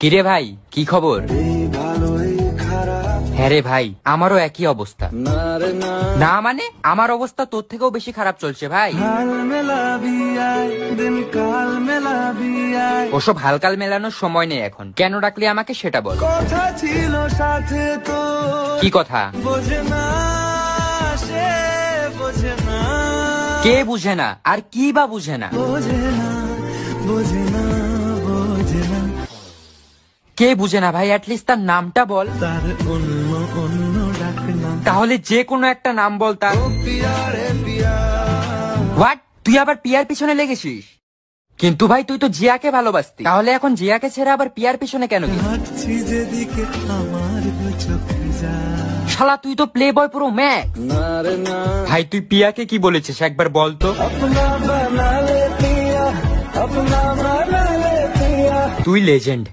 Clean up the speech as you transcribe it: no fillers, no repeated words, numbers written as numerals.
কিরে ভাই, কি খবর? হ্যাঁ রে ভাই, আমারও একই অবস্থা। না মানে আমার অবস্থা তোর থেকেও বেশি খারাপ চলছে ভাই। ওসব হালকাল মেলানোর সময় নেই এখন। কেন ডাকলি আমাকে সেটা বল। কথা ছিল সাথে তো কি কথা? বোঝে না, সে বোঝে না, কে বুঝে না? আর কি বা বুঝে না? বোঝে না, বোঝে না, বোঝে না। কে বুঝে না ভাই? অ্যাটলিস্ট তার নামটা বল। তার অন্য অন্য ডাক না। তাহলে যে কোনো একটা নাম বল তার। ও পিয়া রে পিয়া। হোয়াট? তুই আবার পিয়ার পিছনে লেগেছিস? কিন্তু ভাই তুই তো জিয়াকে ভালোবাসতি, তাহলে এখন জিয়াকে ছেড়ে আবার পিয়ার পিছনে কেন গেলি? হাঁটছি যেদিকে আমার চোখ যায়। শালা তুই তো প্লে বয় পুরো ম্যাক্স। না রে না, ভাই তুই পিয়াকে কি বলেছিস একবার বল তো। अपना बना ले पिया, अपना बना ले पिया। তুই লেজেন্ড।